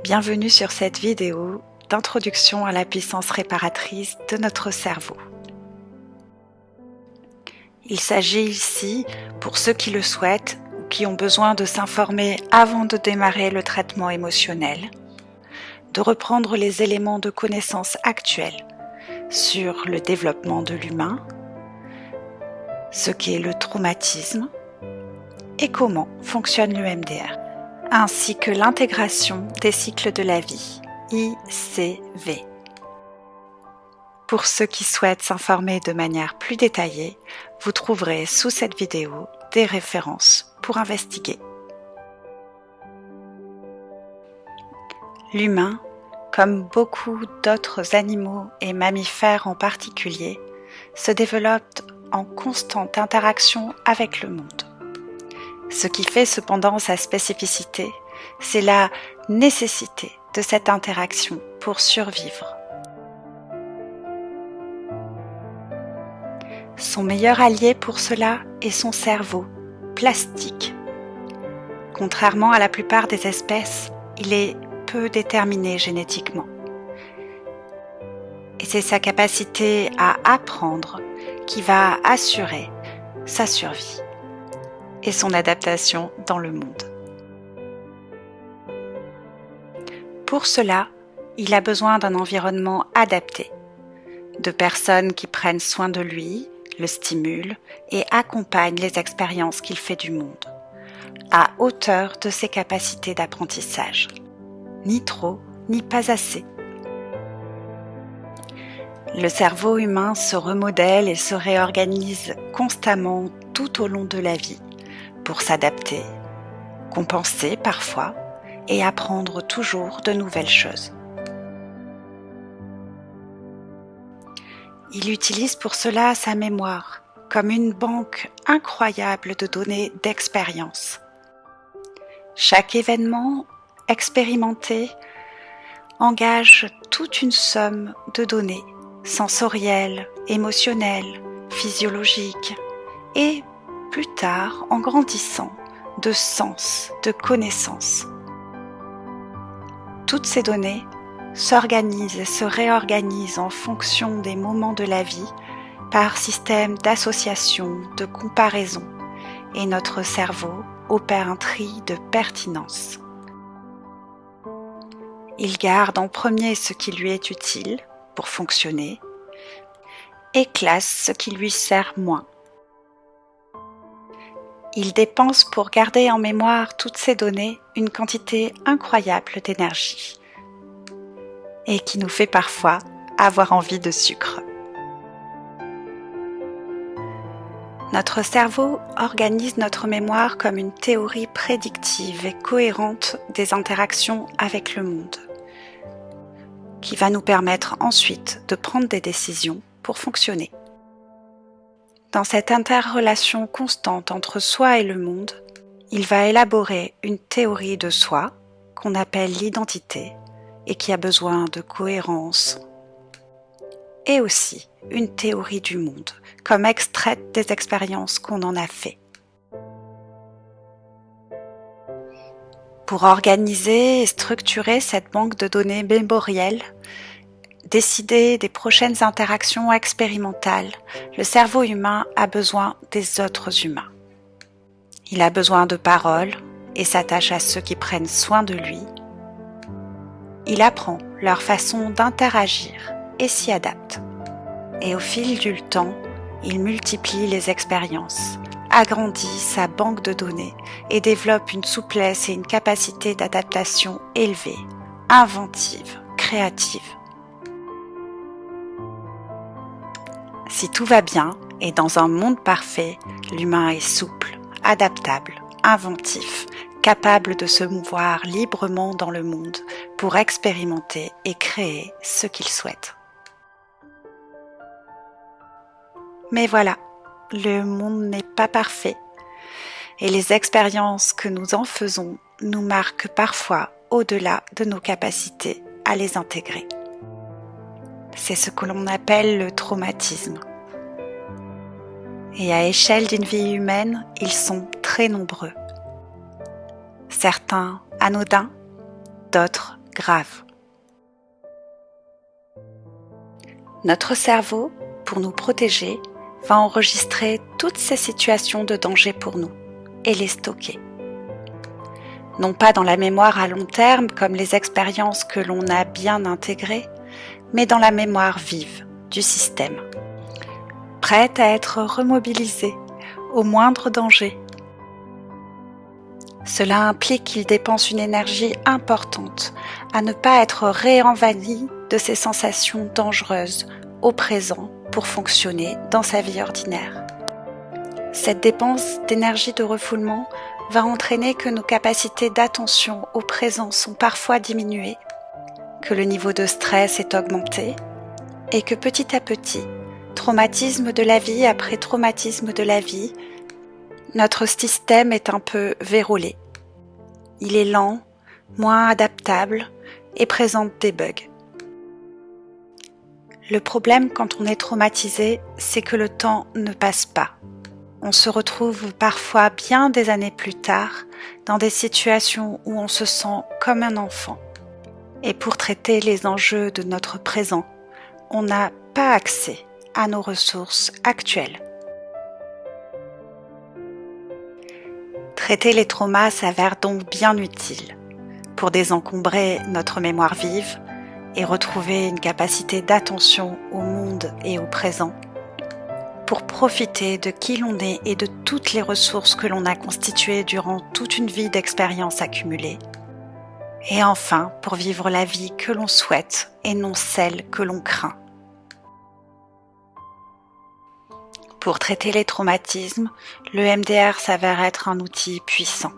Bienvenue sur cette vidéo d'introduction à la puissance réparatrice de notre cerveau. Il s'agit ici, pour ceux qui le souhaitent ou qui ont besoin de s'informer avant de démarrer le traitement émotionnel, de reprendre les éléments de connaissance actuels sur le développement de l'humain, ce qu'est le traumatisme et comment fonctionne l'EMDR, ainsi que l'intégration des cycles de la vie, ICV. Pour ceux qui souhaitent s'informer de manière plus détaillée, vous trouverez sous cette vidéo des références pour investiguer. L'humain, comme beaucoup d'autres animaux et mammifères en particulier, se développe en constante interaction avec le monde. Ce qui fait cependant sa spécificité, c'est la nécessité de cette interaction pour survivre. Son meilleur allié pour cela est son cerveau, plastique. Contrairement à la plupart des espèces, il est peu déterminé génétiquement. Et c'est sa capacité à apprendre qui va assurer sa survie et son adaptation dans le monde. Pour cela, il a besoin d'un environnement adapté, de personnes qui prennent soin de lui, le stimulent et accompagnent les expériences qu'il fait du monde, à hauteur de ses capacités d'apprentissage. Ni trop, ni pas assez. Le cerveau humain se remodèle et se réorganise constamment tout au long de la vie, pour s'adapter, compenser parfois et apprendre toujours de nouvelles choses. Il utilise pour cela sa mémoire comme une banque incroyable de données d'expérience. Chaque événement expérimenté engage toute une somme de données sensorielles, émotionnelles, physiologiques et plus tard, en grandissant, de sens, de connaissances. Toutes ces données s'organisent et se réorganisent en fonction des moments de la vie par système d'association, de comparaison, et notre cerveau opère un tri de pertinence. Il garde en premier ce qui lui est utile pour fonctionner et classe ce qui lui sert moins. Il dépense pour garder en mémoire toutes ces données une quantité incroyable d'énergie et qui nous fait parfois avoir envie de sucre. Notre cerveau organise notre mémoire comme une théorie prédictive et cohérente des interactions avec le monde, qui va nous permettre ensuite de prendre des décisions pour fonctionner. Dans cette interrelation constante entre soi et le monde, il va élaborer une théorie de soi qu'on appelle l'identité et qui a besoin de cohérence, et aussi une théorie du monde comme extraite des expériences qu'on en a fait. Pour organiser et structurer cette banque de données mémorielles, décider des prochaines interactions expérimentales, le cerveau humain a besoin des autres humains. Il a besoin de paroles et s'attache à ceux qui prennent soin de lui. Il apprend leur façon d'interagir et s'y adapte. Et au fil du temps, il multiplie les expériences, agrandit sa banque de données et développe une souplesse et une capacité d'adaptation élevée, inventive, créative. Si tout va bien et dans un monde parfait, l'humain est souple, adaptable, inventif, capable de se mouvoir librement dans le monde pour expérimenter et créer ce qu'il souhaite. Mais voilà, le monde n'est pas parfait et les expériences que nous en faisons nous marquent parfois au-delà de nos capacités à les intégrer. C'est ce que l'on appelle le traumatisme. Et à échelle d'une vie humaine, ils sont très nombreux. Certains anodins, d'autres grave. Notre cerveau, pour nous protéger, va enregistrer toutes ces situations de danger pour nous et les stocker. Non pas dans la mémoire à long terme comme les expériences que l'on a bien intégrées, mais dans la mémoire vive du système, prête à être remobilisée au moindre danger. Cela implique qu'il dépense une énergie importante à ne pas être réenvahi de ces sensations dangereuses au présent pour fonctionner dans sa vie ordinaire. Cette dépense d'énergie de refoulement va entraîner que nos capacités d'attention au présent sont parfois diminuées, que le niveau de stress est augmenté et que petit à petit, traumatisme de la vie après traumatisme de la vie, notre système est un peu vérolé. Il est lent, moins adaptable et présente des bugs. Le problème quand on est traumatisé, c'est que le temps ne passe pas. On se retrouve parfois bien des années plus tard dans des situations où on se sent comme un enfant. Et pour traiter les enjeux de notre présent, on n'a pas accès à nos ressources actuelles. Traiter les traumas s'avère donc bien utile pour désencombrer notre mémoire vive et retrouver une capacité d'attention au monde et au présent, pour profiter de qui l'on est et de toutes les ressources que l'on a constituées durant toute une vie d'expériences accumulées, et enfin pour vivre la vie que l'on souhaite et non celle que l'on craint. Pour traiter les traumatismes, le MDR s'avère être un outil puissant.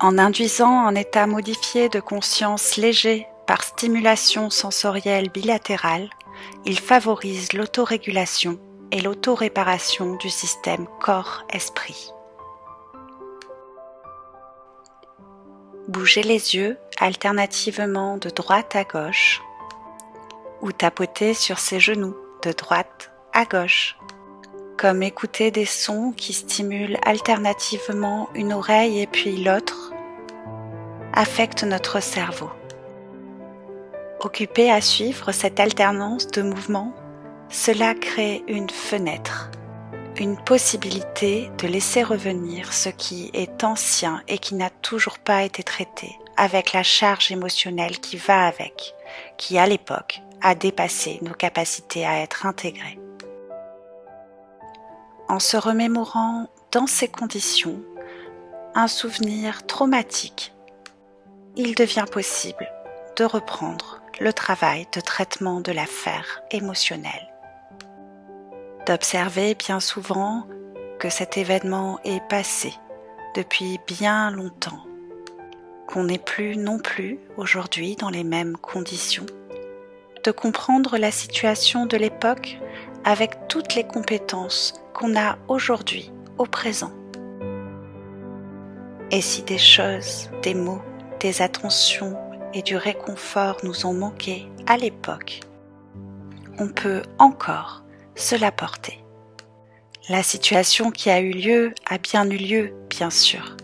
En induisant un état modifié de conscience léger par stimulation sensorielle bilatérale, il favorise l'autorégulation et l'autoréparation du système corps-esprit. Bougez les yeux alternativement de droite à gauche ou tapotez sur ses genoux de droite à gauche, comme écouter des sons qui stimulent alternativement une oreille et puis l'autre, affectent notre cerveau. Occupé à suivre cette alternance de mouvements, cela crée une fenêtre, une possibilité de laisser revenir ce qui est ancien et qui n'a toujours pas été traité, avec la charge émotionnelle qui va avec, qui à l'époque a dépassé nos capacités à être intégrées. En se remémorant dans ces conditions un souvenir traumatique, il devient possible de reprendre le travail de traitement de l'affaire émotionnelle. D'observer bien souvent que cet événement est passé depuis bien longtemps, qu'on n'est plus non plus aujourd'hui dans les mêmes conditions, de comprendre la situation de l'époque avec toutes les compétences qu'on a aujourd'hui au présent. Et si des choses, des mots, des attentions et du réconfort nous ont manqué à l'époque, on peut encore se l'apporter. La situation qui a eu lieu a bien eu lieu, bien sûr,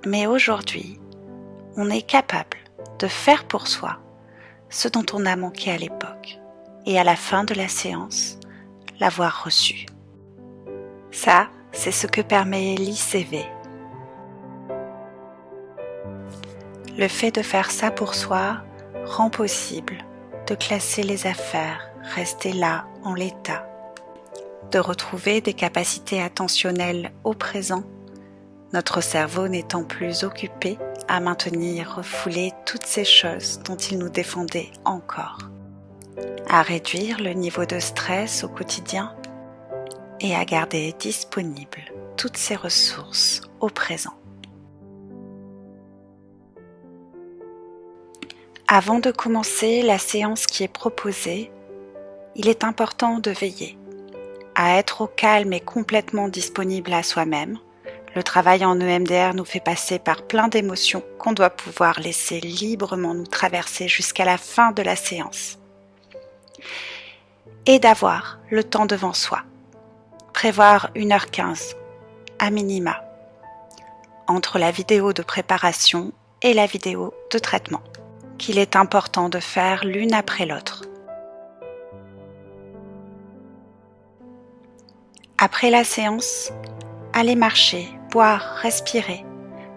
mais aujourd'hui, on est capable de faire pour soi ce dont on a manqué à l'époque et à la fin de la séance, l'avoir reçu. Ça, c'est ce que permet l'ICV. Le fait de faire ça pour soi rend possible de classer les affaires, rester là en l'état, de retrouver des capacités attentionnelles au présent, notre cerveau n'étant plus occupé à maintenir refoulées toutes ces choses dont il nous défendait encore, à réduire le niveau de stress au quotidien et à garder disponibles toutes ces ressources au présent. Avant de commencer la séance qui est proposée, il est important de veiller à être au calme et complètement disponible à soi-même. Le travail en EMDR nous fait passer par plein d'émotions qu'on doit pouvoir laisser librement nous traverser jusqu'à la fin de la séance. Et d'avoir le temps devant soi. Prévoir 1h15, à minima, entre la vidéo de préparation et la vidéo de traitement, qu'il est important de faire l'une après l'autre. Après la séance, allez marcher, boire, respirer.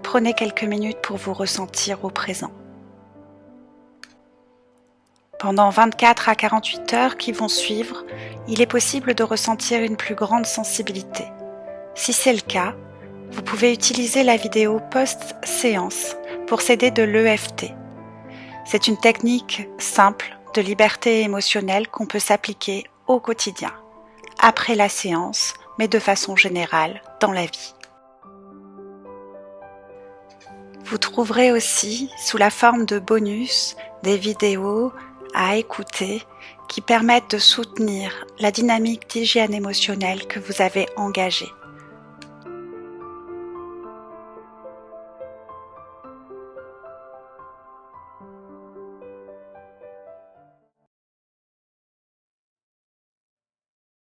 Prenez quelques minutes pour vous ressentir au présent. Pendant 24 à 48 heures qui vont suivre, il est possible de ressentir une plus grande sensibilité. Si c'est le cas, vous pouvez utiliser la vidéo post-séance pour s'aider de l'EFT. C'est une technique simple de liberté émotionnelle qu'on peut s'appliquer au quotidien, après la séance, mais de façon générale dans la vie. Vous trouverez aussi, sous la forme de bonus, des vidéos à écouter qui permettent de soutenir la dynamique d'hygiène émotionnelle que vous avez engagée.